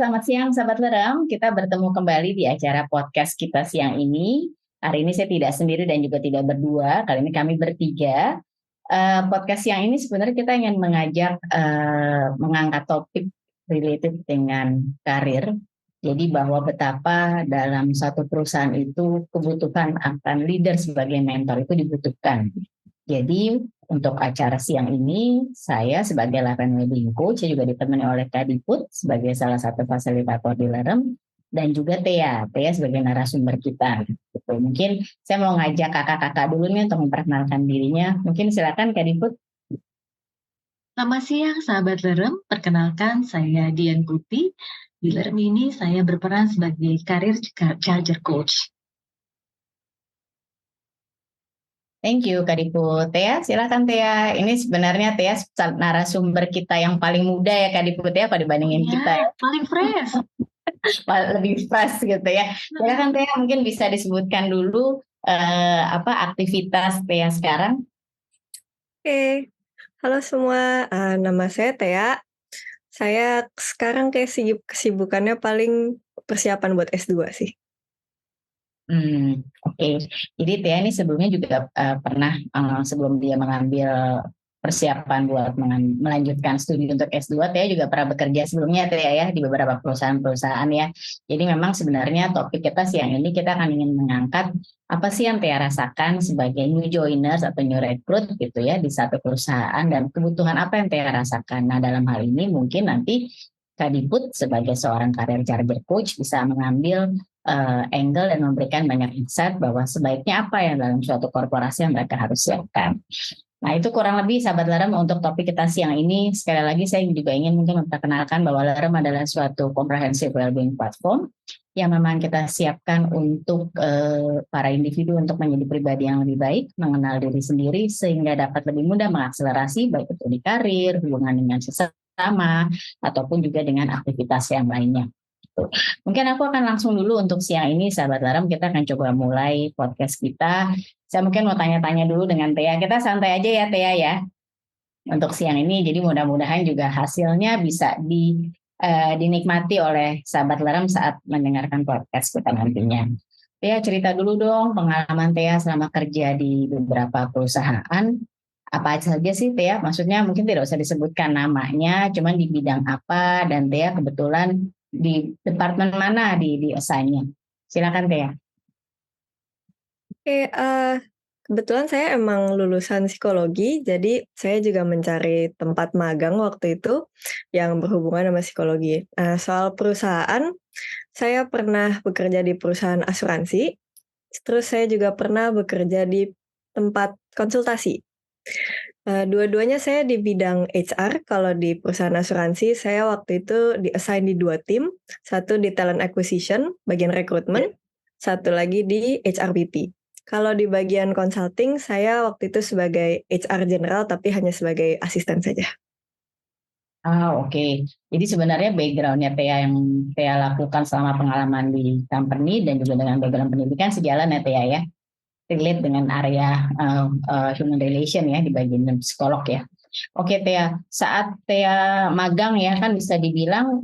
selamat siang sahabat Lerem. Kita bertemu kembali di acara podcast kita siang ini. Hari ini saya tidak sendiri dan juga tidak berdua. Kali ini kami bertiga. Podcast siang ini sebenarnya kita ingin mengangkat topik related dengan karir. Jadi bahwa betapa dalam satu perusahaan itu kebutuhan akan leader sebagai mentor itu dibutuhkan. Jadi untuk acara siang ini, saya sebagai Laren Wedding Coach, saya juga ditemani oleh Kak Diput sebagai salah satu fasilitator di Lerem, dan juga Thea sebagai narasumber kita. Gitu. Mungkin saya mau ngajak kakak-kakak dulu nih untuk memperkenalkan dirinya. Mungkin silakan Kak Diput. Selamat siang sahabat Lerem, perkenalkan saya Dian Putih. Di Lerem ini saya berperan sebagai Career Charger Coach. Thank you Kak Diput. Thea, silakan Thea. Ini sebenarnya Thea narasumber kita yang paling muda ya Kak Diput ya, pada dibandingin kita ya. Paling fresh. Lebih fresh gitu ya. Silakan Thea, mungkin bisa disebutkan dulu apa aktivitas Thea sekarang. Oke, halo semua, nama saya Thea. Saya sekarang kayak kesibukannya paling persiapan buat S2 sih. Oke. Jadi Thea ini sebelumnya juga pernah sebelum dia mengambil persiapan buat melanjutkan studi untuk S2, Thea juga pernah bekerja sebelumnya Thea ya di beberapa perusahaan-perusahaan ya. Jadi memang sebenarnya topik kita siang ini kita akan ingin mengangkat apa sih yang Thea rasakan sebagai new joiners atau new recruit gitu ya di satu perusahaan dan kebutuhan apa yang Thea rasakan. Nah dalam hal ini mungkin nanti Kak Diput sebagai seorang career charger coach bisa mengambil angle dan memberikan banyak insight bahwa sebaiknya apa yang dalam suatu korporasi yang mereka harus siapkan. Nah itu kurang lebih sahabat Lerem untuk topik kita siang ini. Sekali lagi saya juga ingin mungkin memperkenalkan bahwa Lerem adalah suatu comprehensive well-being platform yang memang kita siapkan untuk para individu untuk menjadi pribadi yang lebih baik, mengenal diri sendiri sehingga dapat lebih mudah mengakselerasi baik itu di karir, hubungan dengan sesama, ataupun juga dengan aktivitas yang lainnya. Mungkin aku akan langsung dulu untuk siang ini, sahabat Lerem, kita akan coba mulai podcast kita. Saya mungkin mau tanya-tanya dulu dengan Thea. Kita santai aja ya Thea ya, untuk siang ini. Jadi mudah-mudahan juga hasilnya bisa dinikmati oleh sahabat Lerem saat mendengarkan podcast kita nantinya. Thea, cerita dulu dong pengalaman Thea selama kerja di beberapa perusahaan. Apa saja sih Thea? Maksudnya mungkin tidak usah disebutkan namanya, cuman di bidang apa, dan Thea kebetulan di departemen mana di assign-nya. Silakan Thea. Oke, kebetulan saya emang lulusan psikologi, jadi saya juga mencari tempat magang waktu itu yang berhubungan sama psikologi. Soal perusahaan, saya pernah bekerja di perusahaan asuransi, terus saya juga pernah bekerja di tempat konsultasi. Dua-duanya saya di bidang HR. Kalau di perusahaan asuransi, saya waktu itu di-assign di 2 tim, satu di talent acquisition, bagian rekrutmen, satu lagi di HRBP. Kalau di bagian consulting, saya waktu itu sebagai HR general, tapi hanya sebagai asisten saja. Oke. Jadi sebenarnya background-nya Thea yang Thea lakukan selama pengalaman di company dan juga dengan background pendidikan sejalan ya Thea ya. Relate dengan area human relation ya di bagian psikolog ya. Oke Thea, saat Thea magang ya kan bisa dibilang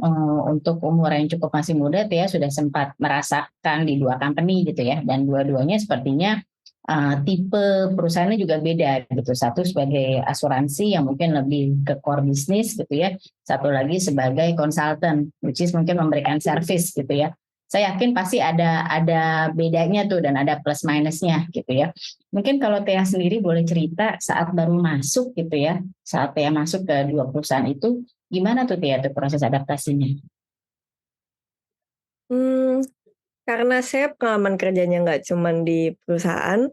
untuk umur yang cukup masih muda Thea sudah sempat merasakan di 2 company gitu ya, dan dua-duanya sepertinya tipe perusahaannya juga beda gitu. Satu sebagai asuransi yang mungkin lebih ke core bisnis gitu ya, satu lagi sebagai consultant which is mungkin memberikan service gitu ya. Saya yakin pasti ada bedanya tuh dan ada plus minusnya gitu ya. Mungkin kalau Thea sendiri boleh cerita saat baru masuk gitu ya, saat Thea masuk ke 2 perusahaan itu, gimana tuh Thea tuh proses adaptasinya? Karena saya pengalaman kerjanya nggak cuman di perusahaan,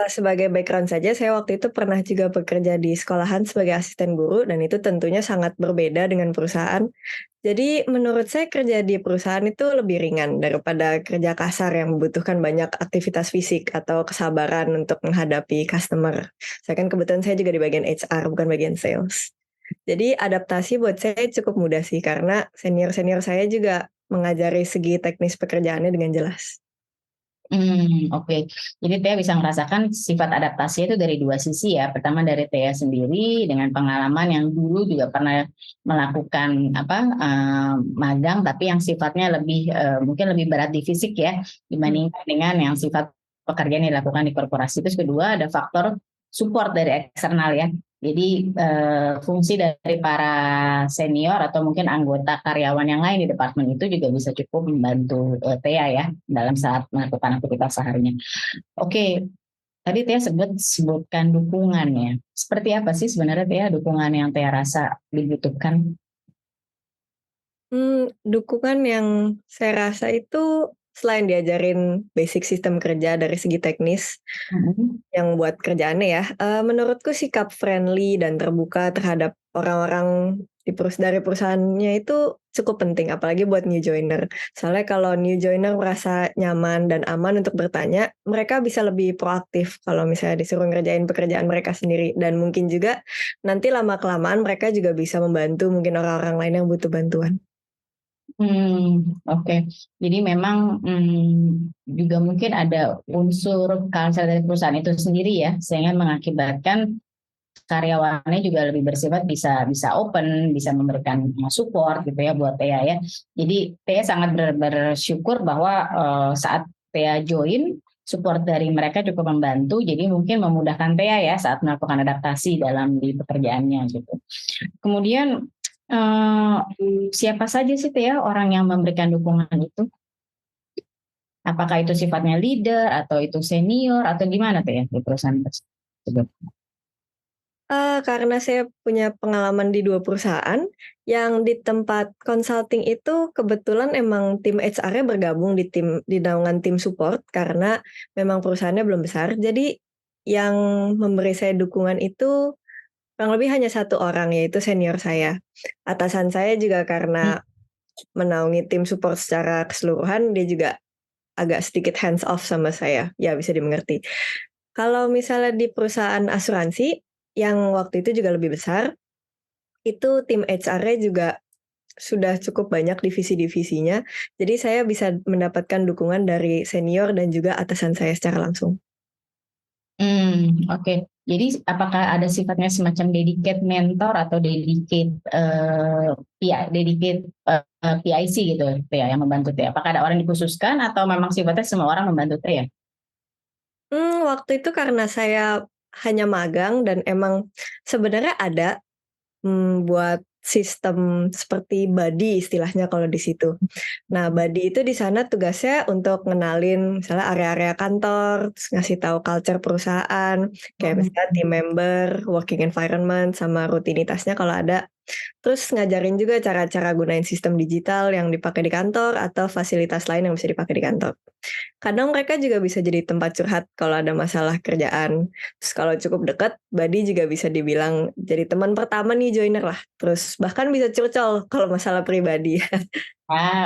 sebagai background saja, saya waktu itu pernah juga bekerja di sekolahan sebagai asisten guru, dan itu tentunya sangat berbeda dengan perusahaan. Jadi menurut saya kerja di perusahaan itu lebih ringan daripada kerja kasar yang membutuhkan banyak aktivitas fisik atau kesabaran untuk menghadapi customer. Saya kan kebetulan saya juga di bagian HR, bukan bagian sales. Jadi adaptasi buat saya cukup mudah sih, karena senior-senior saya juga mengajari segi teknis pekerjaannya dengan jelas. Oke. Jadi Tia bisa merasakan sifat adaptasi itu dari dua sisi ya. Pertama dari Tia sendiri dengan pengalaman yang dulu juga pernah melakukan magang, tapi yang sifatnya lebih mungkin lebih berat di fisik ya dibandingkan dengan yang sifat pekerjaan yang dilakukan di korporasi. Terus kedua ada faktor support dari eksternal ya. Jadi fungsi dari para senior atau mungkin anggota karyawan yang lain di departemen itu juga bisa cukup membantu Tia ya dalam saat melakukan aktivitas seharinya. Oke, tadi Tia sebutkan dukungan ya. Seperti apa sih sebenarnya Tia dukungan yang Tia rasa dibutuhkan? Dukungan yang saya rasa itu selain diajarin basic sistem kerja dari segi teknis, yang buat kerjaannya ya, menurutku sikap friendly dan terbuka terhadap orang-orang dari perusahaannya itu cukup penting, apalagi buat new joiner. Soalnya kalau new joiner merasa nyaman dan aman untuk bertanya, mereka bisa lebih proaktif kalau misalnya disuruh ngerjain pekerjaan mereka sendiri. Dan mungkin juga nanti lama-kelamaan mereka juga bisa membantu mungkin orang-orang lain yang butuh bantuan. Oke. Jadi memang juga mungkin ada unsur culture dari perusahaan itu sendiri ya, sehingga mengakibatkan karyawannya juga lebih bersifat bisa open, bisa memberikan support gitu ya buat Tia ya. Jadi Tia sangat bersyukur bahwa saat Tia join, support dari mereka cukup membantu, jadi mungkin memudahkan Tia ya saat melakukan adaptasi di pekerjaannya gitu. Kemudian siapa saja sih Tia orang yang memberikan dukungan itu? Apakah itu sifatnya leader atau itu senior atau gimana Tia di perusahaan tersebut? Karena saya punya pengalaman di 2 perusahaan, yang di tempat consulting itu kebetulan emang tim HR-nya bergabung di naungan tim support karena memang perusahaannya belum besar. Jadi yang memberi saya dukungan itu kurang lebih hanya 1 orang, yaitu senior saya. Atasan saya juga karena menaungi tim support secara keseluruhan, dia juga agak sedikit hands off sama saya, ya bisa dimengerti. Kalau misalnya di perusahaan asuransi, yang waktu itu juga lebih besar, itu tim HR-nya juga sudah cukup banyak divisi-divisinya, jadi saya bisa mendapatkan dukungan dari senior dan juga atasan saya secara langsung. Oke. Jadi apakah ada sifatnya semacam dedicate mentor atau dedicate PIC gitu Tia yang membantu Tia? Apakah ada orang dikhususkan atau memang sifatnya semua orang membantu Tia? Waktu itu karena saya hanya magang dan emang sebenarnya ada buat sistem seperti buddy istilahnya kalau di situ. Nah, buddy itu di sana tugasnya untuk ngenalin misalnya area-area kantor, terus ngasih tahu culture perusahaan, kayak misalnya team member, working environment, sama rutinitasnya kalau ada. Terus ngajarin juga cara-cara gunain sistem digital yang dipakai di kantor atau fasilitas lain yang bisa dipakai di kantor. Kadang mereka juga bisa jadi tempat curhat kalau ada masalah kerjaan. Terus kalau cukup dekat, buddy juga bisa dibilang jadi teman pertama nih joiner lah. Terus bahkan bisa curcol kalau masalah pribadi.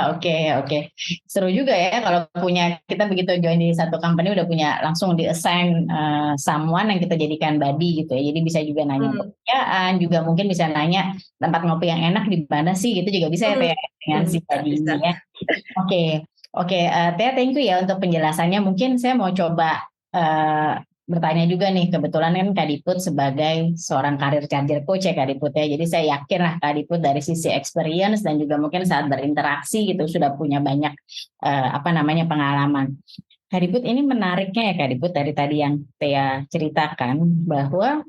Oke. Seru juga ya kalau kita begitu join di satu company udah punya langsung di-assign someone yang kita jadikan buddy gitu ya. Jadi bisa juga nanya pekerjaan, juga mungkin bisa nanya tempat ngopi yang enak di mana sih gitu juga bisa ya Teh dengan si buddy ini ya. Oke, Teh thank you ya untuk penjelasannya. Mungkin saya mau coba bertanya juga nih, kebetulan kan Kak Diput sebagai seorang karir charger coach ya Kak Diput ya. Jadi saya yakin lah Kak Diput dari sisi experience dan juga mungkin saat berinteraksi gitu sudah punya banyak pengalaman. Kak Diput ini menariknya ya Kak Diput dari tadi yang Tia ceritakan bahwa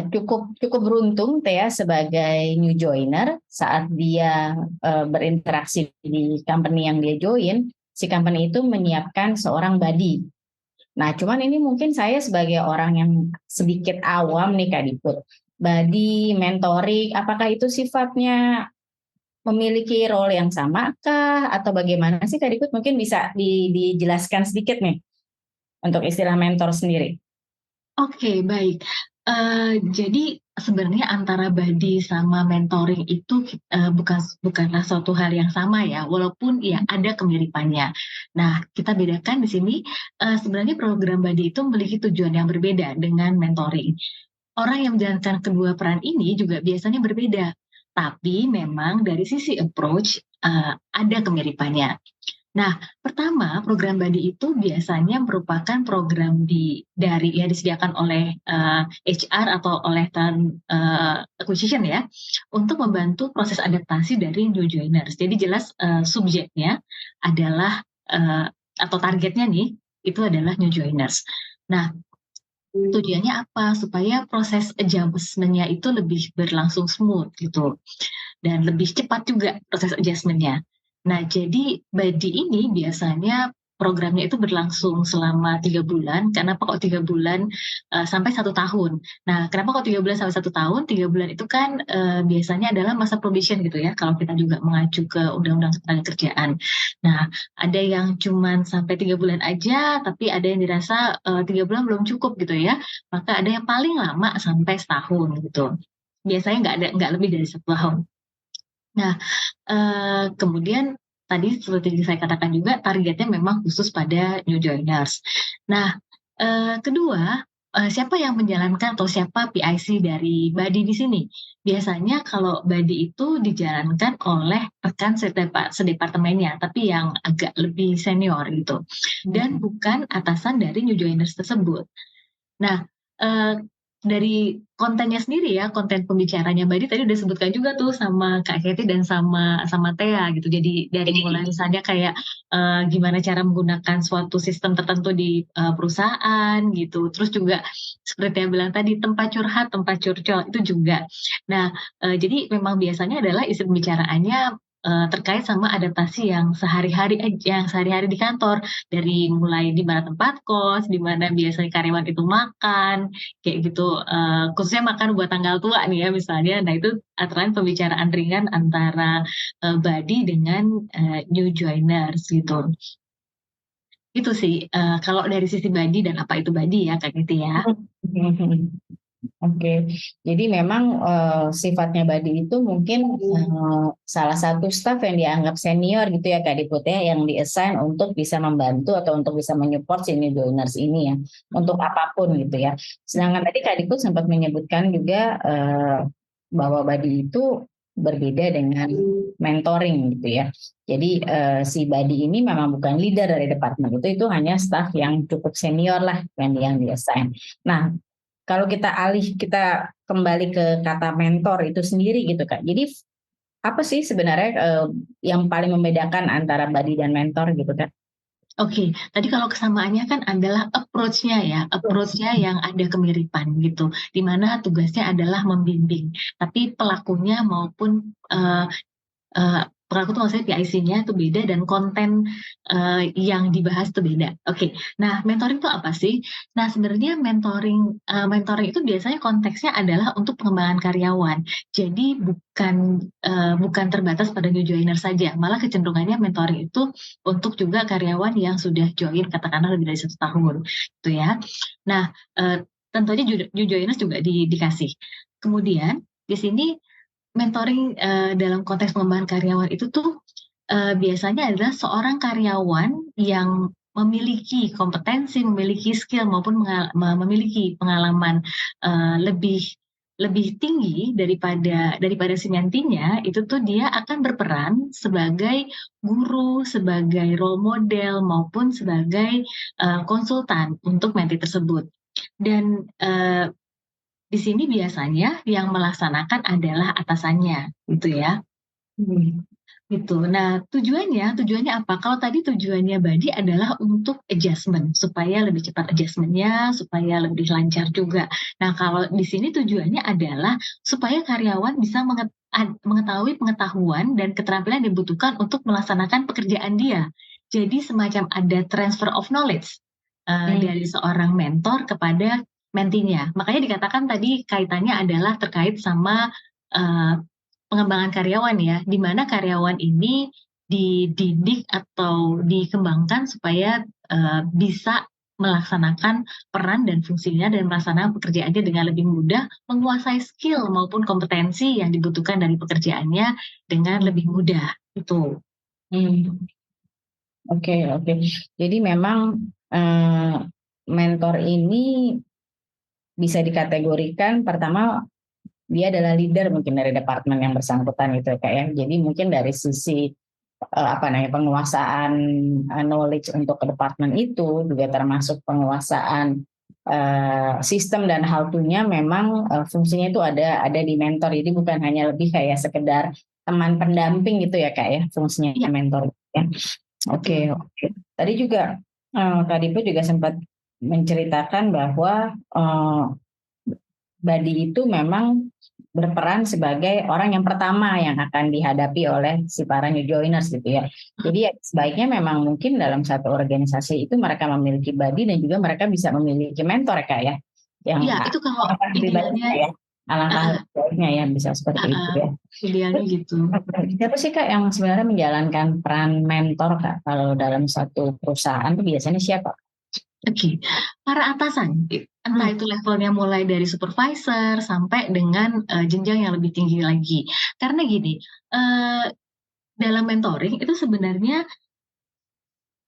cukup beruntung Tia sebagai new joiner saat dia berinteraksi di company yang dia join, si company itu menyiapkan seorang buddy. Nah, cuman ini mungkin saya sebagai orang yang sedikit awam nih Kak Diput. Buddy, mentoring, apakah itu sifatnya memiliki role yang sama kah? Atau bagaimana sih Kak Diput? Mungkin bisa dijelaskan sedikit nih untuk istilah mentor sendiri. Oke, baik. Jadi sebenarnya antara buddy sama mentoring itu bukanlah suatu hal yang sama ya, walaupun ya ada kemiripannya. Nah, kita bedakan di sini sebenarnya program buddy itu memiliki tujuan yang berbeda dengan mentoring. Orang yang menjalankan kedua peran ini juga biasanya berbeda, tapi memang dari sisi approach ada kemiripannya. Nah, pertama program Badi itu biasanya merupakan program disediakan oleh HR atau oleh talent acquisition ya, untuk membantu proses adaptasi dari new joiners. Jadi jelas subjeknya adalah atau targetnya nih itu adalah new joiners. Nah, tujuannya apa? Supaya proses adjustment-nya itu lebih berlangsung smooth gitu dan lebih cepat juga proses adjustment-nya. Nah, jadi Badi ini biasanya programnya itu berlangsung selama 3 bulan. Kenapa kok 3 bulan sampai 1 tahun? Nah, kenapa kok 3 bulan sampai 1 tahun? 3 bulan itu kan biasanya adalah masa probation gitu ya. Kalau kita juga mengacu ke Undang-Undang Ketenagakerjaan. Nah, ada yang cuman sampai 3 bulan aja, tapi ada yang dirasa 3 bulan belum cukup gitu ya. Maka ada yang paling lama sampai setahun gitu. Biasanya nggak lebih dari 1 tahun. Nah, kemudian tadi seperti saya katakan juga targetnya memang khusus pada new joiners. Nah, kedua, siapa yang menjalankan atau siapa PIC dari Badi di sini? Biasanya kalau Badi itu dijalankan oleh rekan sedepartemennya, tapi yang agak lebih senior gitu, dan bukan atasan dari new joiners tersebut. Nah, dari kontennya sendiri ya, konten pembicaranya Badi tadi udah sebutkan juga tuh sama Kak Kety dan sama Thea gitu. Jadi dari mulai misalnya kayak gimana cara menggunakan suatu sistem tertentu di perusahaan gitu. Terus juga seperti yang bilang tadi tempat curhat, tempat curcol itu juga. Nah, jadi memang biasanya adalah isi pembicaraannya terkait sama adaptasi yang sehari-hari di kantor, dari mulai di mana tempat kos, di mana biasanya karyawan itu makan, kayak gitu, khususnya makan buat tanggal tua nih ya misalnya. Nah itu aturan pembicaraan ringan antara Badi dengan new joiners gitu. Itu sih kalau dari sisi Badi dan apa itu Badi ya Kak Niti ya. Oke, jadi memang sifatnya Badi itu mungkin salah satu staf yang dianggap senior gitu ya Kak Diput ya, yang diassign untuk bisa membantu atau untuk bisa menyupport si new joiners ini ya, untuk apapun gitu ya. Sedangkan tadi Kak Diput sempat menyebutkan juga bahwa Badi itu berbeda dengan mentoring gitu ya. Jadi si Badi ini memang bukan leader dari departemen itu hanya staf yang cukup senior lah yang diassign. Nah, kalau kita kembali ke kata mentor itu sendiri gitu Kak. Jadi apa sih sebenarnya yang paling membedakan antara Badi dan mentor gitu Kak? Oke, tadi kalau kesamaannya kan adalah approach-nya ya, approach-nya yang ada kemiripan gitu, di mana tugasnya adalah membimbing, tapi pelakunya maupun pelaku itu maksudnya PIC-nya itu beda dan konten yang dibahas itu beda. Oke, nah mentoring itu apa sih? Nah sebenarnya mentoring itu biasanya konteksnya adalah untuk pengembangan karyawan. Jadi bukan terbatas pada new joiner saja, malah kecenderungannya mentoring itu untuk juga karyawan yang sudah join katakanlah lebih dari 1 tahun, gitu ya. Nah tentu aja new joiners juga dikasih. Kemudian di sini mentoring dalam konteks pengembangan karyawan itu tuh biasanya adalah seorang karyawan yang memiliki kompetensi, memiliki skill maupun memiliki pengalaman lebih tinggi daripada si mentinya, itu tuh dia akan berperan sebagai guru, sebagai role model maupun sebagai konsultan untuk menti tersebut. Dan di sini biasanya yang melaksanakan adalah atasannya, gitu ya. Gitu. Nah, tujuannya apa? Kalau tadi tujuannya Badi adalah untuk adjustment, supaya lebih cepat adjustment-nya, supaya lebih lancar juga. Nah, kalau di sini tujuannya adalah supaya karyawan bisa mengetahui pengetahuan dan keterampilan yang dibutuhkan untuk melaksanakan pekerjaan dia. Jadi semacam ada transfer of knowledge dari seorang mentor kepada mentinya. Makanya dikatakan tadi kaitannya adalah terkait sama pengembangan karyawan ya, di mana karyawan ini dididik atau dikembangkan supaya bisa melaksanakan peran dan fungsinya dan melaksanakan pekerjaannya dengan lebih mudah, menguasai skill maupun kompetensi yang dibutuhkan dari pekerjaannya dengan lebih mudah. Itu. Oke. Jadi memang mentor ini bisa dikategorikan pertama dia adalah leader mungkin dari departemen yang bersangkutan gitu Kak ya. Jadi mungkin dari sisi penguasaan knowledge untuk ke departemen itu, juga termasuk penguasaan sistem dan how to-nya, memang fungsinya itu ada di mentor. Jadi bukan hanya lebih kayak sekedar teman pendamping gitu ya Kak ya, fungsinya Iya, mentor ya. Oke, betul. oke. Tadi juga Kak Dipo juga sempat menceritakan bahwa Badi itu memang berperan sebagai orang yang pertama yang akan dihadapi oleh si para new joiners gitu ya. Jadi ya, sebaiknya memang mungkin dalam satu organisasi itu mereka memiliki badi dan juga mereka bisa memiliki mentor Kak ya. Yang Iya, itu kalau alangkah lebih idealnya, baiknya ya. Alangkah uh, lebih baiknya ya bisa seperti itu ya. idealnya gitu. Siapa sih Kak yang sebenarnya menjalankan peran mentor Kak kalau dalam satu perusahaan itu biasanya siapa? Oke, para atasan, entah itu levelnya mulai dari supervisor sampai dengan jenjang yang lebih tinggi lagi. Karena gini, dalam mentoring itu sebenarnya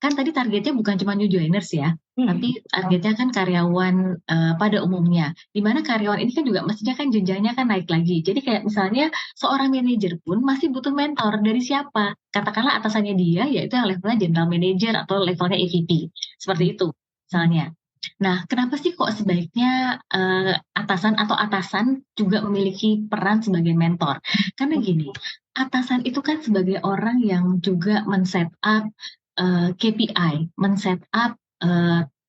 kan tadi targetnya bukan cuma new joiners ya, tapi targetnya kan karyawan pada umumnya. Di mana karyawan ini kan juga mestinya kan jenjangnya kan naik lagi. Jadi kayak misalnya seorang manajer pun masih butuh mentor dari siapa? Katakanlah atasannya dia, yaitu yang levelnya general manager atau levelnya EVP. Seperti itu misalnya. Nah, kenapa sih kok sebaiknya atasan atau atasan juga memiliki peran sebagai mentor? Karena gini, atasan itu kan sebagai orang yang juga men-set up KPI, men-set up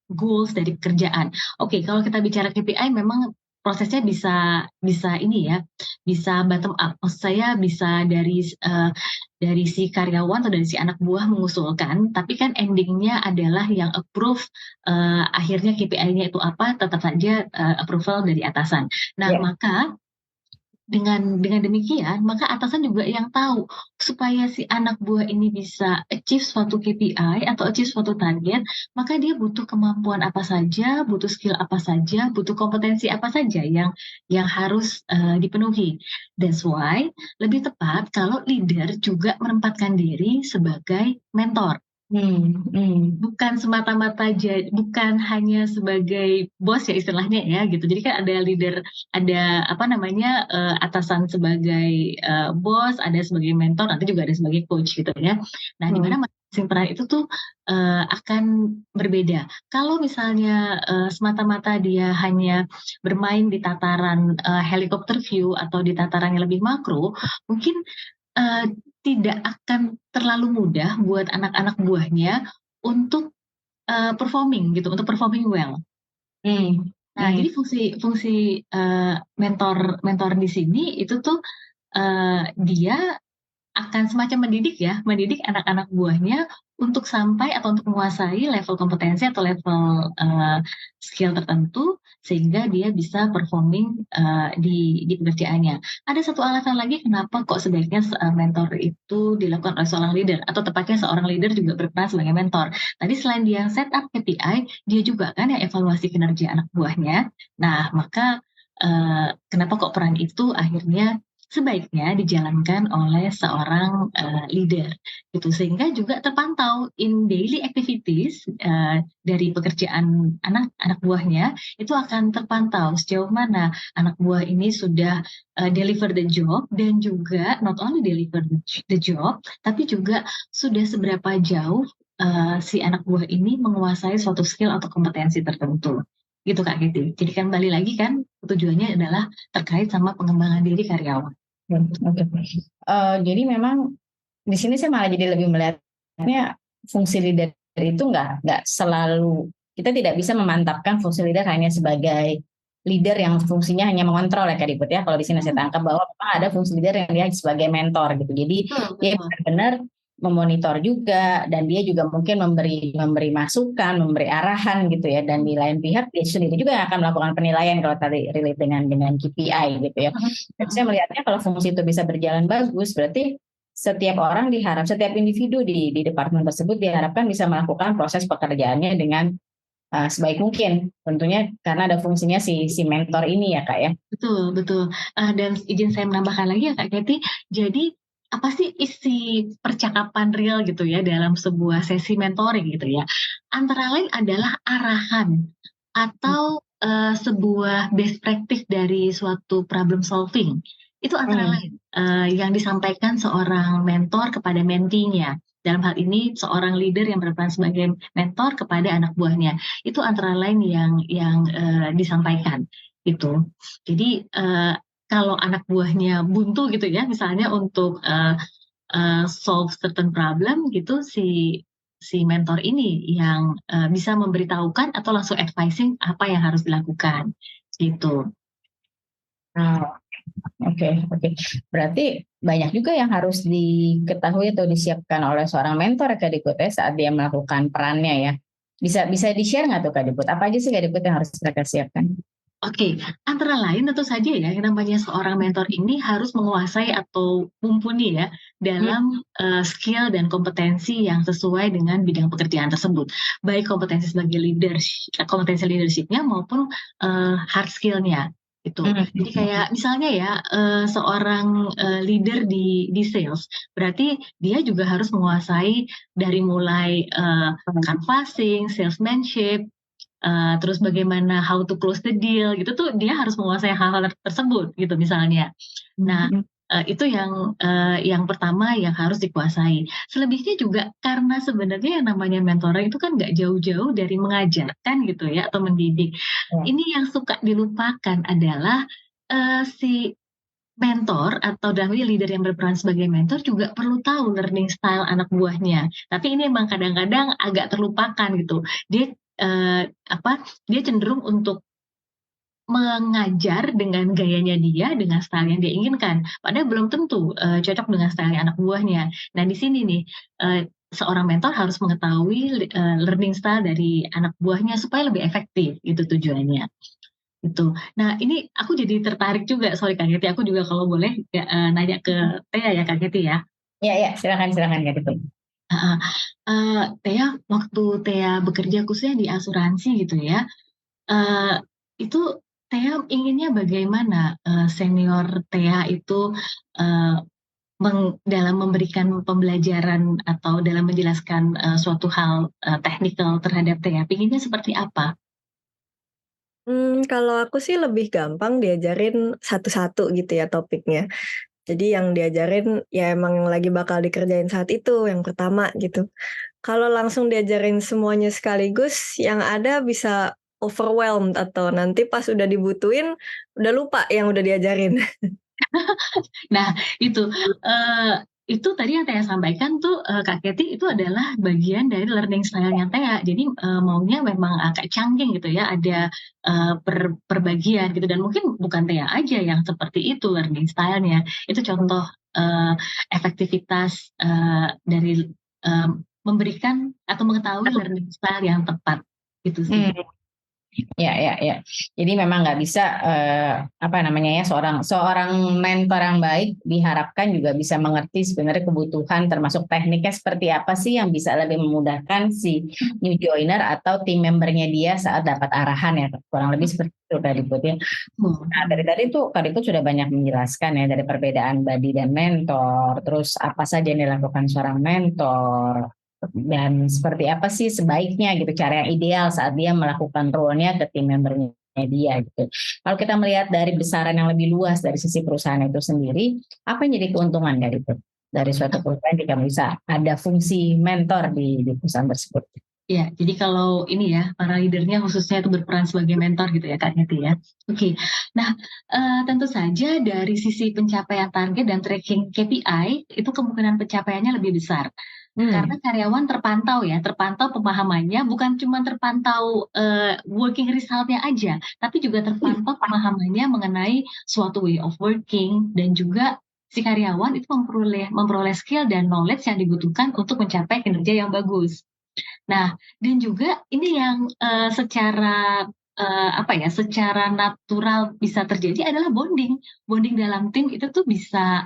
goals dari pekerjaan. Oke, kalau kita bicara KPI memang prosesnya bisa ini ya, bisa bottom up. Maksud saya bisa dari si karyawan atau dari si anak buah mengusulkan, tapi kan endingnya adalah yang approve akhirnya KPI-nya itu apa, tetap saja approval dari atasan. Nah, maka dengan demikian, maka atasan juga yang tahu supaya si anak buah ini bisa achieve suatu KPI atau achieve suatu target, maka dia butuh kemampuan apa saja, butuh skill apa saja, butuh kompetensi apa saja yang harus dipenuhi. That's why lebih tepat kalau leader juga menempatkan diri sebagai mentor. Bukan semata-mata bukan hanya sebagai bos ya istilahnya ya gitu. Jadi kan ada leader, ada apa namanya atasan sebagai bos, ada sebagai mentor, nanti juga ada sebagai coach gitu ya. Nah, di mana masing-masing peran itu tuh akan berbeda. Kalau misalnya semata-mata dia hanya bermain di tataran helikopter view atau di tataran yang lebih makro, mungkin tidak akan terlalu mudah buat anak-anak buahnya untuk performing gitu, untuk performing well. Nah, jadi fungsi mentor di sini itu tuh dia akan semacam mendidik anak-anak buahnya untuk sampai atau untuk menguasai level kompetensi atau level skill tertentu sehingga dia bisa performing di pekerjaannya. Ada satu alasan lagi kenapa kok sebaiknya mentor itu dilakukan oleh seorang leader atau tepatnya seorang leader juga berperan sebagai mentor. Tadi selain dia set up KPI, dia juga kan yang evaluasi kinerja anak buahnya. Nah, maka kenapa kok peran itu akhirnya sebaiknya dijalankan oleh seorang leader gitu sehingga juga terpantau in daily activities dari pekerjaan anak buahnya itu akan terpantau sejauh mana anak buah ini sudah deliver the job dan juga not only deliver the job tapi juga sudah seberapa jauh si anak buah ini menguasai suatu skill atau kompetensi tertentu gitu Kak Kiti. Jadi kan balik lagi kan tujuannya adalah terkait sama pengembangan diri karyawan. Oke. Jadi memang di sini saya malah jadi lebih melihatnya fungsi leader itu nggak selalu, kita tidak bisa memantapkan fungsi leader hanya sebagai leader yang fungsinya hanya mengontrol ya Kak Diput ya. Kalau di sini saya tangkap bahwa memang ada fungsi leader yang dia sebagai mentor gitu. Jadi dia benar-benar memonitor juga dan dia juga mungkin memberi masukan, memberi arahan gitu ya, dan di lain pihak dia sendiri juga akan melakukan penilaian kalau tadi relate dengan KPI gitu ya. Dan saya melihatnya kalau fungsi itu bisa berjalan bagus berarti setiap individu di departemen tersebut diharapkan bisa melakukan proses pekerjaannya dengan sebaik mungkin, tentunya karena ada fungsinya si mentor ini ya Kak ya. Betul. Dan izin saya menambahkan lagi ya Kak Keti, jadi apa sih isi percakapan real gitu ya dalam sebuah sesi mentoring gitu ya? Antara lain adalah arahan atau sebuah best practice dari suatu problem solving Itu antara Hmm. lain yang disampaikan seorang mentor kepada mentinya. Dalam hal ini seorang leader yang berperan sebagai mentor kepada anak buahnya. Itu antara lain yang disampaikan itu. Jadi kalau anak buahnya buntu gitu ya, misalnya untuk solve certain problem gitu, si mentor ini yang bisa memberitahukan atau langsung advising apa yang harus dilakukan gitu. Ah, oke, oke. Berarti banyak juga yang harus diketahui atau disiapkan oleh seorang mentor Kak Diput ya saat dia melakukan perannya ya. Bisa bisa di-share nggak tuh Kak Diput? Apa aja sih Kak Diput yang harus mereka siapkan? Oke, antara lain tentu saja ya, yang namanya seorang mentor ini harus menguasai atau mumpuni ya Hmm. dalam skill dan kompetensi yang sesuai dengan bidang pekerjaan tersebut. Baik kompetensi sebagai kompetensi leadership-nya maupun hard skill-nya itu. Hmm. Jadi kayak misalnya ya seorang leader di sales, berarti dia juga harus menguasai dari mulai canvassing, salesmanship, terus bagaimana how to close the deal gitu tuh dia harus menguasai hal-hal tersebut gitu misalnya. Nah, Hmm. itu yang pertama yang harus dikuasai. Selebihnya juga karena sebenarnya yang namanya mentoring itu kan nggak jauh-jauh dari mengajarkan gitu ya atau mendidik. Ya. Ini yang suka dilupakan adalah si mentor atau dalam ini leader yang berperan sebagai mentor juga perlu tahu learning style anak buahnya. Tapi ini emang kadang-kadang agak terlupakan gitu. Dia dia cenderung untuk mengajar dengan gayanya dia, dengan style yang dia inginkan. Padahal belum tentu cocok dengan style anak buahnya. Nah, di sini nih seorang mentor harus mengetahui learning style dari anak buahnya supaya lebih efektif itu tujuannya. Itu. Nah, ini aku jadi tertarik juga, sorry Kak Keti, aku juga kalau boleh ya, nanya ke Tia ya Kak Keti ya. Ya, ya, silakan silakan Kak Diput. Heeh. Tia, waktu Tia bekerja khususnya di asuransi gitu ya, eh, itu Tia inginnya bagaimana senior Tia itu eh, dalam memberikan pembelajaran atau dalam menjelaskan suatu hal teknikal terhadap Tia, pinginnya seperti apa? Kalau aku sih lebih gampang diajarin satu-satu gitu ya topiknya. Jadi yang diajarin ya emang yang lagi bakal dikerjain saat itu, yang pertama gitu. Kalau langsung diajarin semuanya sekaligus, yang ada bisa overwhelmed atau nanti pas udah dibutuhin, udah lupa yang udah diajarin. Nah, itu eh, itu tadi yang Tia sampaikan tuh Kak Keti itu adalah bagian dari learning style-nya Tia. Jadi maunya memang kayak canggih gitu ya, ada perbagian gitu dan mungkin bukan Tia aja yang seperti itu learning style-nya. Itu contoh eh, efektivitas dari eh, memberikan atau mengetahui learning style yang tepat gitu sih. Hmm. Ya, ya, ya. Jadi memang nggak bisa apa namanya ya seorang seorang mentor yang baik diharapkan juga bisa mengerti sebenarnya kebutuhan termasuk tekniknya seperti apa sih yang bisa lebih memudahkan si new joiner atau tim membernya dia saat dapat arahan ya kurang lebih seperti itu tadi Put ya. Nah, dari tadi tuh Kak Diput sudah banyak menjelaskan ya dari perbedaan body dan mentor, terus apa saja yang dilakukan seorang mentor, dan seperti apa sih sebaiknya gitu cara yang ideal saat dia melakukan role-nya ke tim membernya dia gitu. Kalau kita melihat dari besaran yang lebih luas dari sisi perusahaan itu sendiri, apa yang jadi keuntungan dari suatu perusahaan jika bisa ada fungsi mentor di perusahaan tersebut? Ya, jadi kalau ini ya, para leadernya khususnya itu berperan sebagai mentor gitu ya Kak Neti ya. Oke, nah tentu saja dari sisi pencapaian target dan tracking KPI, itu kemungkinan pencapaiannya lebih besar. Karena karyawan terpantau ya, terpantau pemahamannya, bukan cuma terpantau working result-nya aja, tapi juga terpantau pemahamannya mengenai suatu way of working, dan juga si karyawan itu memperoleh skill dan knowledge yang dibutuhkan untuk mencapai kinerja yang bagus. Nah, dan juga ini yang secara apa ya, secara natural bisa terjadi adalah bonding. Bonding dalam tim itu tuh bisa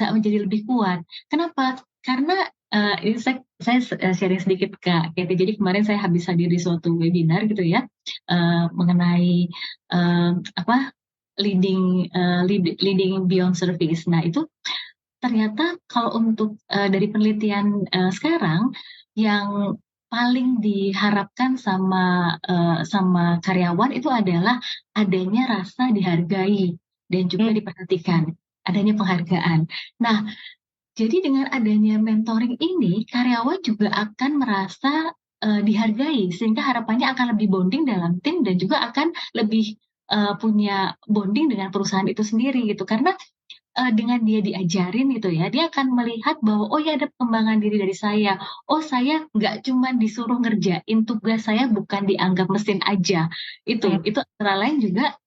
menjadi lebih kuat. Kenapa? Karena ini saya sharing sedikit Kak Keti. Jadi kemarin saya habis hadir di suatu webinar gitu ya mengenai apa leading beyond service. Nah, itu ternyata kalau untuk dari penelitian sekarang yang paling diharapkan sama karyawan itu adalah adanya rasa dihargai. dan juga diperhatikan, adanya penghargaan. Nah, jadi dengan adanya mentoring ini, karyawan juga akan merasa dihargai, sehingga harapannya akan lebih bonding dalam tim dan juga akan lebih punya bonding dengan perusahaan itu sendiri gitu. Karena dengan dia diajarin gitu ya, dia akan melihat bahwa oh ya ada pengembangan diri dari saya. Oh saya nggak cuma disuruh ngerjain tugas saya, bukan dianggap mesin aja. Itu antara lain juga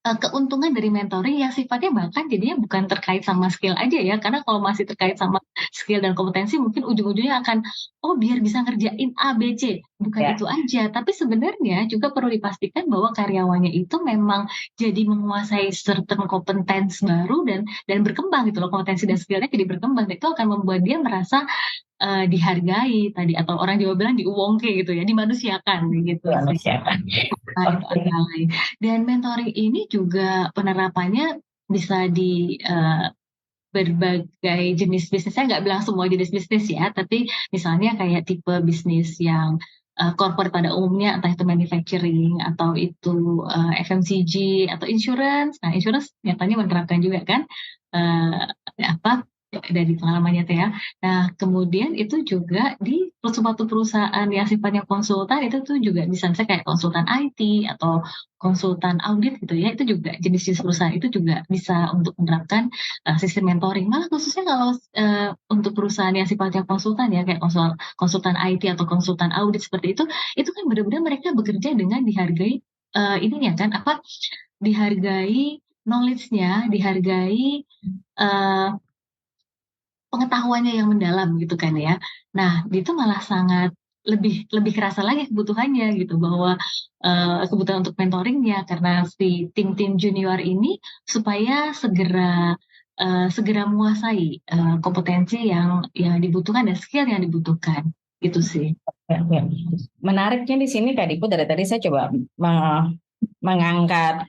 keuntungan dari mentoring yang sifatnya bahkan jadinya bukan terkait sama skill aja ya, karena kalau masih terkait sama skill dan kompetensi mungkin ujung-ujungnya akan, oh biar bisa ngerjain A, B, C, bukan Ya. itu aja. Tapi sebenarnya juga perlu dipastikan bahwa karyawannya itu memang jadi menguasai certain competence baru dan berkembang gitu loh, kompetensi dan skillnya jadi berkembang. Dan itu akan membuat dia merasa dihargai tadi, atau orang Jawa bilang diuwongke gitu ya, dimanusiakan gitu sih. Manusiakan. Itu antara lain. Dan mentoring ini juga penerapannya bisa di berbagai jenis bisnis. Saya nggak bilang semua jenis bisnis ya, tapi misalnya kayak tipe bisnis yang corporate pada umumnya, entah itu manufacturing atau itu FMCG atau insurance. Nah, insurance nyatanya menerapkan juga kan apa dari pengalamannya teh ya. Nah, kemudian itu juga di suatu perusahaan yang sifatnya konsultan itu tuh juga bisa misalnya kayak konsultan IT atau konsultan audit gitu ya. Itu juga jenis-jenis perusahaan itu juga bisa untuk menerapkan sistem mentoring. Malah khususnya kalau untuk perusahaan yang sifatnya konsultan ya kayak konsultan IT atau konsultan audit seperti itu kan benar-benar mereka bekerja dengan dihargai ininya kan apa dihargai knowledge-nya, dihargai pengetahuannya yang mendalam gitu kan ya. Nah, itu malah sangat lebih lebih kerasa lagi kebutuhannya gitu bahwa kebutuhan untuk mentoringnya karena si tim-tim junior ini supaya segera menguasai kompetensi yang dibutuhkan dan skill yang dibutuhkan gitu sih. Ya, ya. Menariknya di sini Kak Dipu, dari tadi saya coba mengangkat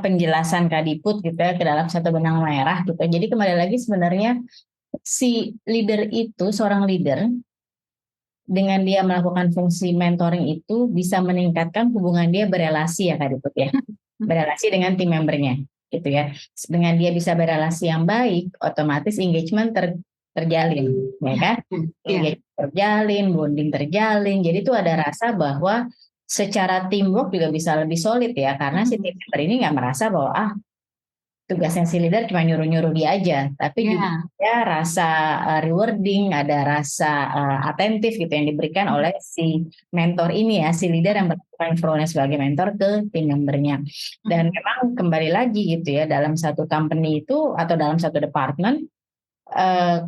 penjelasan Kak Diput gitu ya ke dalam satu benang merah gitu. Jadi kembali lagi sebenarnya si leader itu, seorang leader, dengan dia melakukan fungsi mentoring itu bisa meningkatkan hubungan dia berelasi ya Kak Diput ya. Berelasi dengan tim membernya gitu ya. Dengan dia bisa berelasi yang baik, otomatis engagement terjalin, ya kan? Engagement terjalin, bonding terjalin. Jadi itu ada rasa bahwa secara teamwork juga bisa lebih solid ya, karena si tim member ini nggak merasa bahwa tugasnya si leader cuma nyuruh-nyuruh dia aja, tapi juga ada rasa rewarding, ada rasa atentif gitu yang diberikan oleh si mentor ini ya, si leader yang berperan role sebagai mentor ke tim membernya. Dan memang kembali lagi gitu ya, dalam satu company itu atau dalam satu department,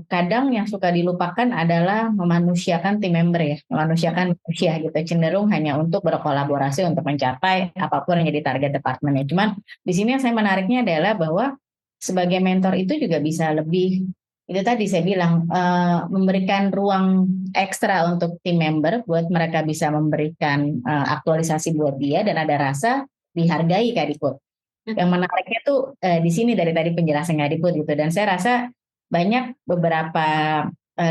kadang yang suka dilupakan adalah memanusiakan tim member ya, memanusiakan manusia gitu, cenderung hanya untuk berkolaborasi untuk mencapai apapun yang jadi target departemennya. Cuman di sini yang saya menariknya adalah bahwa sebagai mentor itu juga bisa lebih, itu tadi saya bilang, memberikan ruang ekstra untuk tim member buat mereka bisa memberikan aktualisasi buat dia dan ada rasa dihargai Kak Diput. Yang menariknya tuh di sini dari tadi penjelasan Kak Diput gitu, dan saya rasa banyak beberapa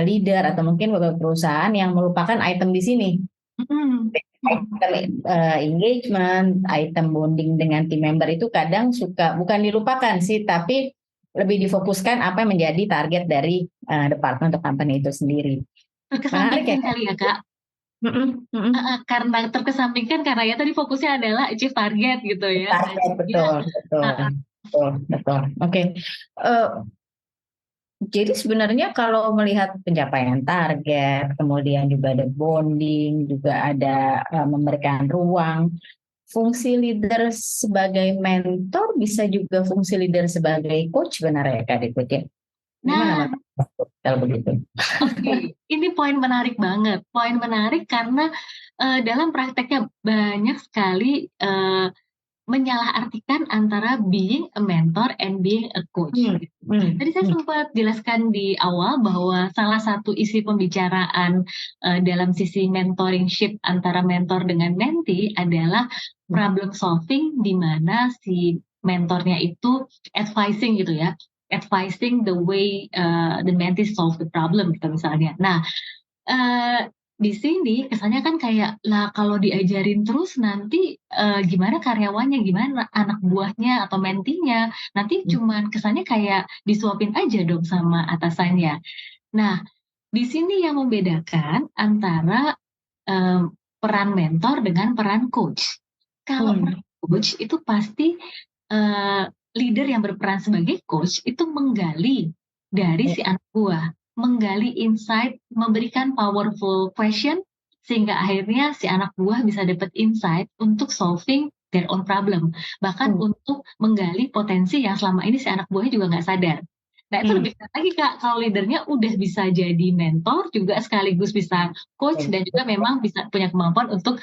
leader atau mungkin beberapa perusahaan yang melupakan item di sini. Item engagement, item bonding dengan tim member itu kadang suka bukan dilupakan sih, tapi lebih difokuskan apa yang menjadi target dari departemen atau company itu sendiri. Terkesampingkan kali ya Kak. Karena terkesampingkan karena ya tadi fokusnya adalah achieve target gitu ya. Betul. Oke. Jadi sebenarnya kalau melihat pencapaian target, kemudian juga ada bonding, juga ada memberikan ruang, fungsi leader sebagai mentor bisa juga fungsi leader sebagai coach benar ya Kak Diput ya? Gimana kalau begitu? Oke, ini poin menarik banget. Poin menarik karena dalam prakteknya banyak sekali menyalahartikan antara being a mentor and being a coach. Tadi saya sempat jelaskan di awal bahwa salah satu isi pembicaraan dalam sisi mentoringship antara mentor dengan mentee adalah problem solving, di mana si mentornya itu advising gitu ya, advising the way the mentee solve the problem gitu misalnya. Nah, di sini kesannya kan kayak lah kalau diajarin terus nanti gimana karyawannya, gimana anak buahnya atau mentinya, nanti cuman kesannya kayak disuapin aja dong sama atasannya. Nah, di sini yang membedakan antara peran mentor dengan peran coach. Kalau peran coach itu pasti leader yang berperan sebagai coach itu menggali dari si anak buah, menggali insight, memberikan powerful question sehingga akhirnya si anak buah bisa dapat insight untuk solving their own problem, bahkan untuk menggali potensi yang selama ini si anak buahnya juga nggak sadar. Nah itu lebih keren lagi Kak, kalau leadernya udah bisa jadi mentor juga sekaligus bisa coach dan juga memang bisa punya kemampuan untuk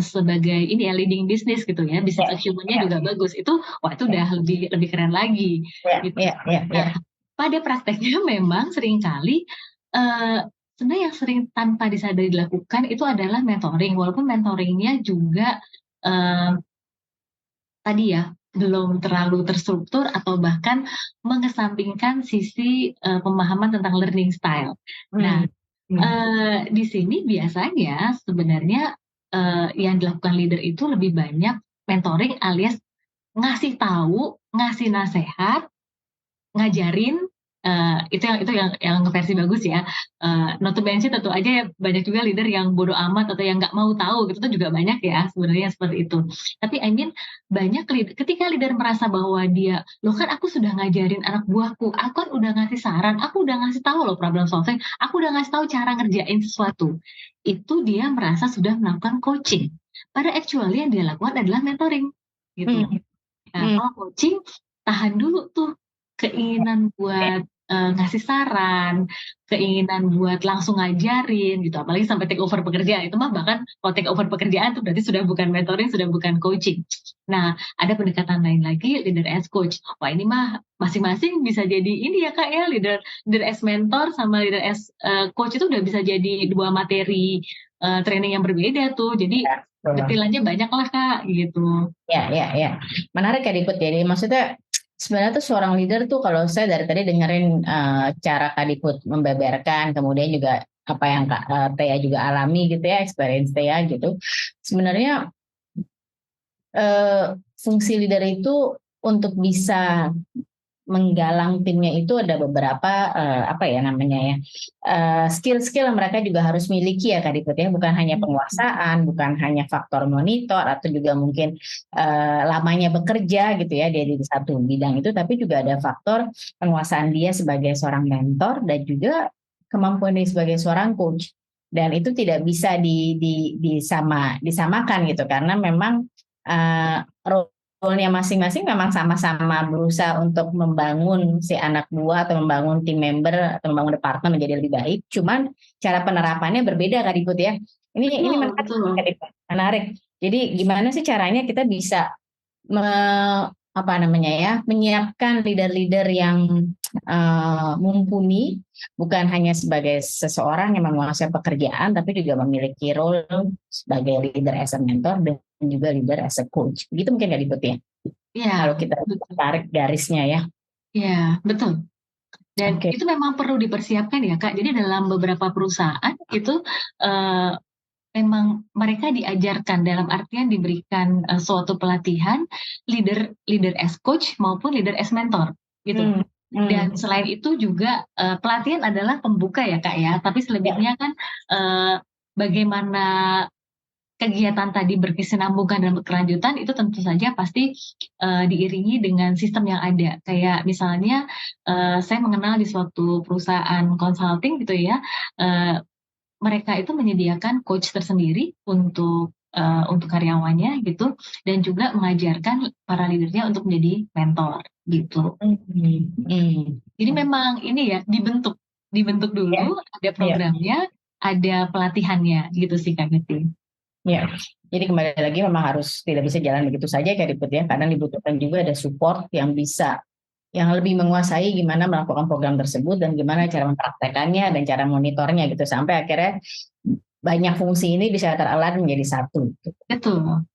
sebagai ini ya leading business gitu ya, business acumen-nya juga bagus. Itu wah itu udah lebih keren lagi gitu. Nah, pada prakteknya memang seringkali sebenarnya yang sering tanpa disadari dilakukan itu adalah mentoring, walaupun mentoringnya juga tadi ya belum terlalu terstruktur atau bahkan mengesampingkan sisi pemahaman tentang learning style. Nah, di sini biasanya sebenarnya yang dilakukan leader itu lebih banyak mentoring alias ngasih tahu, ngasih nasihat, ngajarin, itu yang versi bagus ya. Not to mention tentu aja ya banyak juga leader yang bodo amat atau yang nggak mau tahu gitu tuh juga banyak ya sebenarnya seperti itu. Tapi I mean banyak ketika leader merasa bahwa dia, loh kan aku sudah ngajarin anak buahku, aku kan udah ngasih saran, aku udah ngasih tahu loh problem solving, aku udah ngasih tahu cara ngerjain sesuatu. Itu dia merasa sudah melakukan coaching. Pada actually yang dia lakukan adalah mentoring gitu. Nah, kalau coaching tahan dulu tuh keinginan buat ngasih saran, keinginan buat langsung ngajarin gitu, apalagi sampai take over pekerjaan itu mah bahkan kalau take over pekerjaan itu berarti sudah bukan mentoring, sudah bukan coaching. Nah, ada pendekatan lain lagi leader as coach. Wah ini mah masing-masing bisa jadi ini ya Kak ya, leader as mentor sama leader as coach itu udah bisa jadi dua materi training yang berbeda tuh. Jadi detailnya banyak lah Kak gitu. Ya. Menarik ya Diput. Jadi maksudnya sebenarnya tuh seorang leader tuh kalau saya dari tadi dengerin cara Kak Diput membeberkan, kemudian juga apa yang Kak Tia juga alami gitu ya, experience Tia gitu. Sebenarnya fungsi leader itu untuk bisa menggalang timnya itu ada beberapa apa ya namanya ya skill-skill yang mereka juga harus miliki ya Kak Diput ya, bukan hanya penguasaan, bukan hanya faktor monitor atau juga mungkin lamanya bekerja gitu ya dia di satu bidang itu, tapi juga ada faktor penguasaan dia sebagai seorang mentor dan juga kemampuan dia sebagai seorang coach, dan itu tidak bisa disamakan gitu karena memang role-nya masing-masing memang sama-sama berusaha untuk membangun si anak buah atau membangun tim member atau membangun departemen menjadi lebih baik. Cuman cara penerapannya berbeda Kak Diput ya. Ini menarik. Jadi gimana sih caranya kita bisa menyiapkan leader-leader yang mumpuni, bukan hanya sebagai seseorang yang menguasai pekerjaan, tapi juga memiliki role sebagai leader as a mentor dan juga leader as a coach. Begitu mungkin Kak Diput ya? Iya. Kalau kita tarik garisnya ya. Iya, betul. Dan itu memang perlu dipersiapkan ya Kak. Jadi dalam beberapa perusahaan itu memang mereka diajarkan dalam artian diberikan suatu pelatihan leader as coach maupun leader as mentor gitu. Dan selain itu juga pelatihan adalah pembuka ya Kak ya. Tapi selebihnya kan bagaimana kegiatan tadi berkesinambungan dan berkelanjutan itu tentu saja pasti diiringi dengan sistem yang ada. Kayak misalnya saya mengenal di suatu perusahaan consulting gitu ya, mereka itu menyediakan coach tersendiri untuk karyawannya gitu, dan juga mengajarkan para leadernya untuk menjadi mentor gitu. Jadi memang ini ya dibentuk dulu, ada programnya, ada pelatihannya gitu sih Kak Niti. Ya, jadi kembali lagi memang harus tidak bisa jalan begitu saja Kak Diput ya, karena dibutuhkan juga ada support yang lebih menguasai gimana melakukan program tersebut dan gimana cara mempraktekannya dan cara monitornya gitu sampai akhirnya banyak fungsi ini bisa teralat menjadi satu. Betul.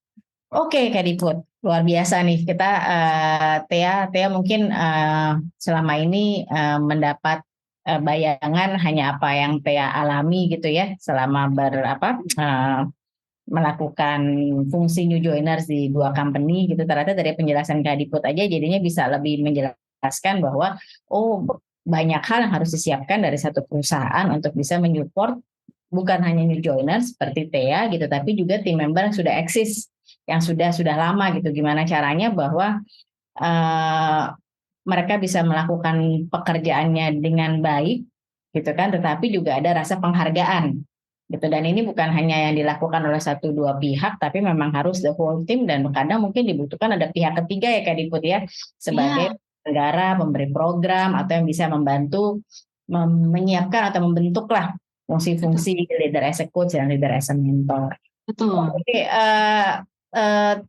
Oke Kak Diput, luar biasa nih kita Tia mungkin selama ini mendapat bayangan hanya apa yang Tia alami gitu ya selama melakukan fungsi new joiners di 2 company gitu. Ternyata dari penjelasan Kak Diput aja jadinya bisa lebih menjelaskan bahwa banyak hal yang harus disiapkan dari satu perusahaan untuk bisa menyupport bukan hanya new joiners seperti Tia gitu, tapi juga tim member yang sudah eksis, yang sudah lama gitu. Gimana caranya bahwa mereka bisa melakukan pekerjaannya dengan baik gitu kan, tetapi juga ada rasa penghargaan gitu. Dan ini bukan hanya yang dilakukan oleh 1-2 pihak, tapi memang harus the whole team, dan kadang mungkin dibutuhkan ada pihak ketiga ya Kak Diput ya, sebagai negara, pemberi program, atau yang bisa membantu menyiapkan atau membentuklah fungsi-fungsi leader as a coach dan leader as a mentor. Betul. Oke,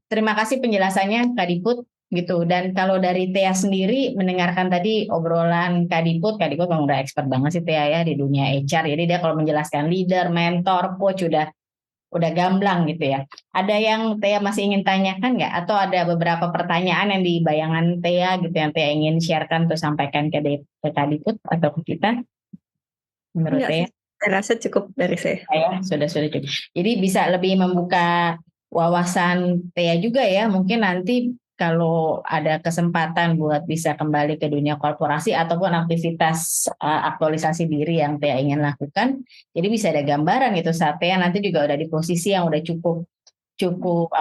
terima kasih penjelasannya Kak Diput gitu. Dan kalau dari Tia sendiri mendengarkan tadi obrolan Kak Diput memang udah expert banget sih Tia ya di dunia HR. Jadi dia kalau menjelaskan leader, mentor, coach udah gamblang gitu ya. Ada yang Tia masih ingin tanyakan nggak? Atau ada beberapa pertanyaan yang di bayangan Tia gitu yang Tia ingin sharekan atau sampaikan ke Kak Diput atau ke kita? Menurut Tia? Saya rasa cukup dari saya. Ya, sudah cukup. Jadi bisa lebih membuka wawasan Tia juga ya. Mungkin nanti kalau ada kesempatan buat bisa kembali ke dunia korporasi ataupun aktivitas aktualisasi diri yang Tia ingin lakukan, jadi bisa ada gambaran gitu saat Tia nanti juga udah di posisi yang udah cukup cukup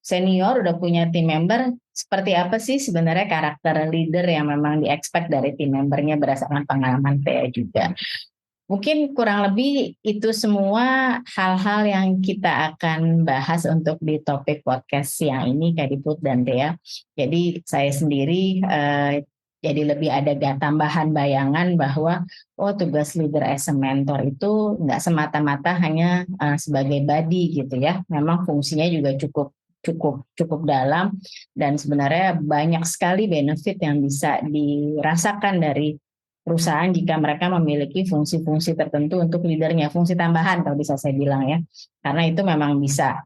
senior, udah punya tim member, seperti apa sih sebenarnya karakter leader yang memang di-expect dari tim membernya berdasarkan pengalaman Tia juga. Mungkin kurang lebih itu semua hal-hal yang kita akan bahas untuk di topik podcast siang ini Kak Diput dan Tia. Jadi saya sendiri jadi lebih ada tambahan bayangan bahwa tugas leader as a mentor itu nggak semata-mata hanya sebagai body gitu ya. Memang fungsinya juga cukup dalam, dan sebenarnya banyak sekali benefit yang bisa dirasakan dari perusahaan jika mereka memiliki fungsi-fungsi tertentu untuk leadernya, fungsi tambahan kalau bisa saya bilang ya, karena itu memang bisa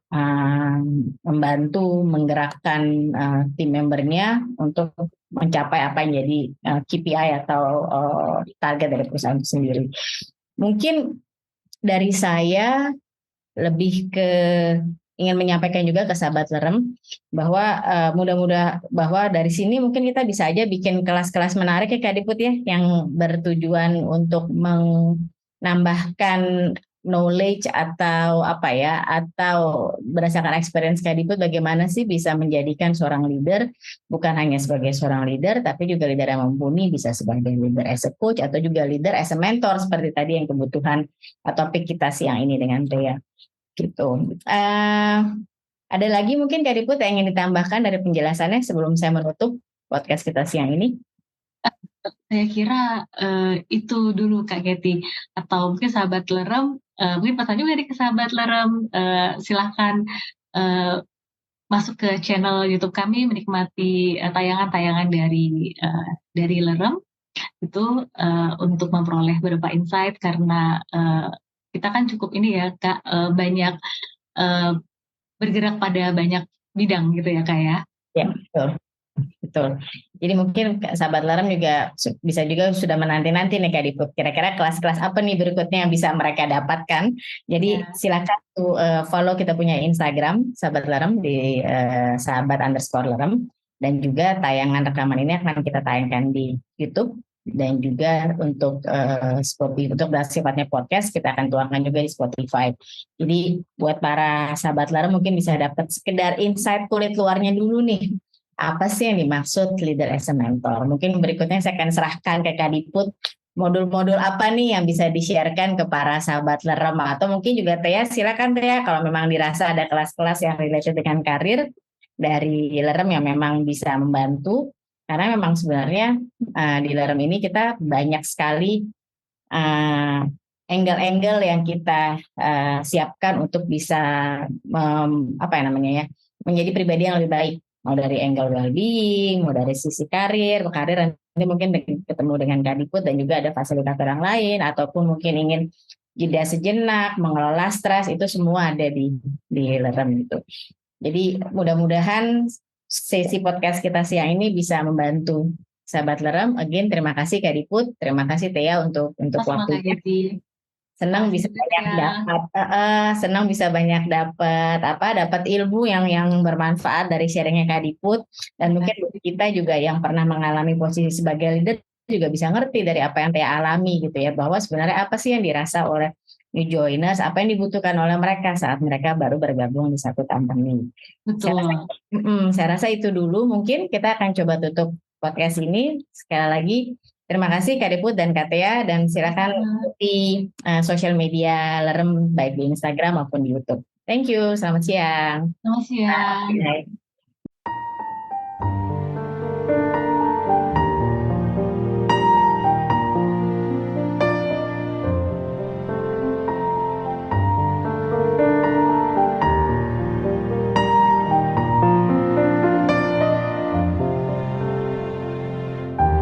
membantu menggerakkan tim membernya untuk mencapai apa yang jadi KPI atau target dari perusahaan itu sendiri. Mungkin dari saya lebih ke ingin menyampaikan juga ke sahabat Lerem bahwa mudah-mudahan bahwa dari sini mungkin kita bisa aja bikin kelas-kelas menarik ya Kak Diput ya, yang bertujuan untuk menambahkan knowledge atau berdasarkan experience Kak Diput bagaimana sih bisa menjadikan seorang leader bukan hanya sebagai seorang leader tapi juga leader yang mumpuni, bisa sebagai leader as a coach atau juga leader as a mentor seperti tadi yang kebutuhan topik kita siang ini dengan Tia. Gitu. Ada lagi mungkin Kak Diput yang ingin ditambahkan dari penjelasannya sebelum saya menutup podcast kita siang ini? Saya kira itu dulu Kak Getty. Atau mungkin sahabat Lerem, mungkin pesan juga ke sahabat Lerem, silahkan masuk ke channel YouTube kami, menikmati tayangan-tayangan dari Lerem itu untuk memperoleh beberapa insight, karena kita kan cukup ini ya Kak, banyak bergerak pada banyak bidang gitu ya Kak ya. Ya, betul. Jadi mungkin sahabat Lerem juga bisa juga sudah menanti-nanti nih Kak Diput. Kira-kira kelas-kelas apa nih berikutnya yang bisa mereka dapatkan. Jadi silakan follow kita punya Instagram sahabat Lerem di sahabat_lerem, dan juga tayangan rekaman ini akan kita tayangkan di YouTube. Dan juga untuk Spotify, untuk sifatnya podcast kita akan tuangkan juga di Spotify. Jadi buat para sahabat Lerem mungkin bisa dapat sekedar insight kulit luarnya dulu nih. Apa sih yang dimaksud leader as a mentor? Mungkin berikutnya saya akan serahkan ke Kak Diput modul-modul apa nih yang bisa di-sharekan ke para sahabat Lerem, atau mungkin juga Tia, silakan Tia kalau memang dirasa ada kelas-kelas yang related dengan karir dari Lerem yang memang bisa membantu. Karena memang sebenarnya di Lerem ini kita banyak sekali angle-angle yang kita siapkan untuk bisa menjadi pribadi yang lebih baik. Mau dari angle well-being, mau dari sisi karir nanti mungkin ketemu dengan Kak Diput dan juga ada fasilitator yang lain, ataupun mungkin ingin jeda sejenak, mengelola stres, itu semua ada di Lerem gitu. Jadi mudah-mudahan sesi podcast kita siang ini bisa membantu sahabat Lerem, again terima kasih Kak Diput, terima kasih Tia untuk Sama Kak waktunya. Gizi. Senang Makasih bisa juga banyak ya. dapat, senang bisa banyak dapat ilmu yang bermanfaat dari sharingnya Kak Diput, dan mungkin buat kita juga yang pernah mengalami posisi sebagai leader juga bisa ngerti dari apa yang Tia alami gitu ya, bahwa sebenarnya apa sih yang dirasa oleh new joiners, apa yang dibutuhkan oleh mereka saat mereka baru bergabung di satu company. Betul. Saya rasa itu dulu, mungkin kita akan coba tutup podcast ini. Sekali lagi terima kasih Kak Diput dan Kak Tia, dan silakan ikuti sosial media Lerem baik di Instagram maupun di YouTube. Thank you, selamat siang. Selamat siang. Bye.